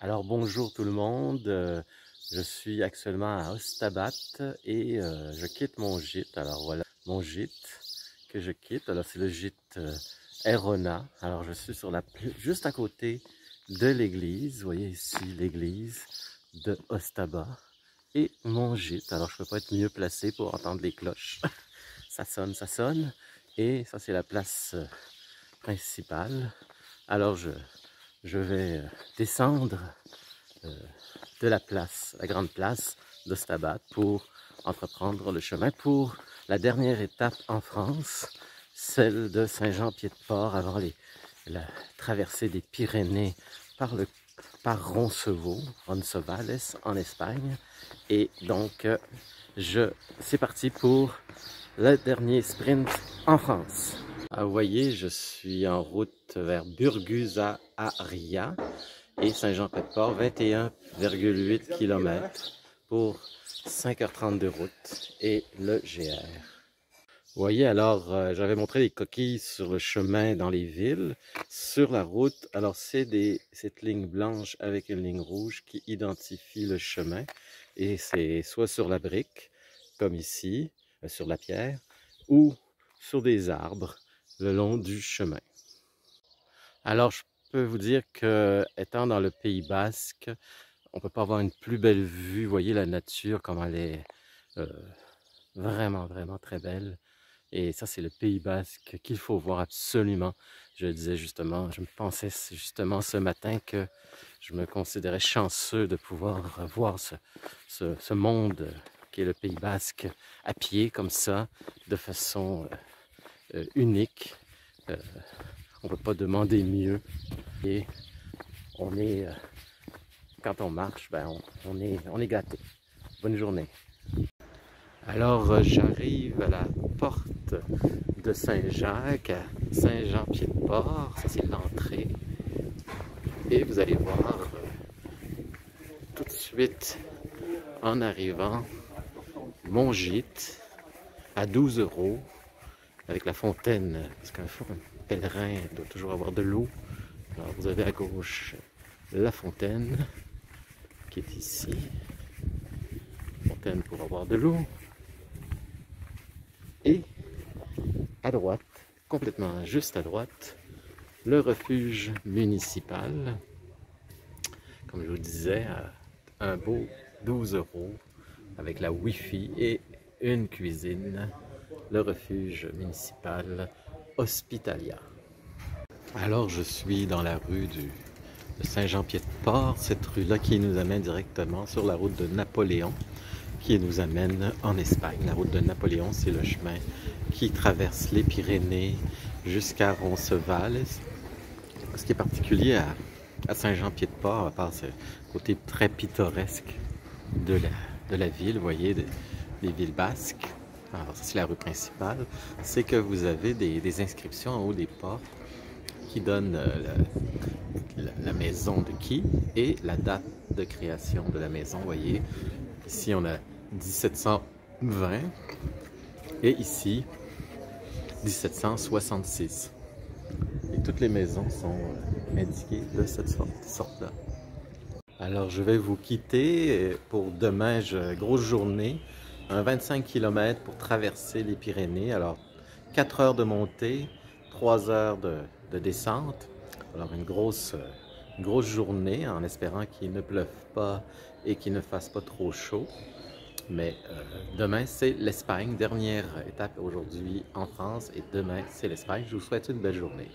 Alors bonjour tout le monde, je suis actuellement à Ostabat et je quitte mon gîte. Alors voilà mon gîte que je quitte. Alors c'est le gîte Erona. Alors je suis sur juste à côté de l'église. Vous voyez ici l'église de Ostabat et mon gîte. Alors je ne peux pas être mieux placé pour entendre les cloches. Ça sonne, ça sonne. Et ça c'est la place principale. Alors je vais descendre de la place, la grande place d'Ostabat pour entreprendre le chemin pour la dernière étape en France, celle de Saint-Jean-Pied-de-Port avant la traversée des Pyrénées par Roncevals en Espagne. Et donc, c'est parti pour le dernier sprint en France. Ah, vous voyez, je suis en route vers Burgusa-Aria et Saint-Jean-Pied-de-Port, 21,8 km pour 5h30 de route et le GR. Vous voyez, alors, j'avais montré les coquilles sur le chemin dans les villes. Sur la route, alors c'est cette ligne blanche avec une ligne rouge qui identifie le chemin. Et c'est soit sur la brique, comme ici, sur la pierre, ou sur des arbres le long du chemin. Alors, je peux vous dire que, étant dans le Pays Basque, on ne peut pas avoir une plus belle vue. Vous voyez la nature, comme elle est vraiment, vraiment très belle. Et ça, c'est le Pays Basque qu'il faut voir absolument. Je disais justement, je me pensais justement ce matin que je me considérais chanceux de pouvoir voir ce monde qui est le Pays Basque à pied comme ça, de façon unique. On ne peut pas demander mieux. Et on est, quand on marche, ben on est gâté. Bonne journée. Alors, j'arrive à la porte de Saint-Jacques, à Saint-Jean-Pied-de-Port. Ça, c'est l'entrée. Et vous allez voir tout de suite, en arrivant, mon gîte à 12 € avec la fontaine. Parce qu'un pèlerin doit toujours avoir de l'eau. Alors, vous avez à gauche la fontaine qui est ici. Fontaine pour avoir de l'eau. Et à droite, complètement juste à droite, le refuge municipal. Comme je vous disais, un beau 12 € avec la Wi-Fi et une cuisine. Le refuge municipal Hospitalia. Alors je suis dans la rue de Saint-Jean-Pied-de-Port, cette rue-là qui nous amène directement sur la route de Napoléon, qui nous amène en Espagne. La route de Napoléon, c'est le chemin qui traverse les Pyrénées jusqu'à Roncevals. Ce qui est particulier à Saint-Jean-Pied-de-Port, à part ce côté très pittoresque de la ville, vous voyez, des villes basques. Alors ça, c'est la rue principale. C'est que vous avez des inscriptions en haut des portes qui donnent la maison de qui et la date de création de la maison. Vous voyez, ici on a 1720 et ici 1766. Et toutes les maisons sont indiquées de cette sorte-là. Alors je vais vous quitter pour demain, grosse journée, un 25 km pour traverser les Pyrénées. Alors 4 heures de montée, 3 heures de descente. Alors une grosse journée en espérant qu'il ne pleuve pas et qu'il ne fasse pas trop chaud. Mais demain, c'est l'Espagne. Dernière étape aujourd'hui en France et demain, c'est l'Espagne. Je vous souhaite une belle journée.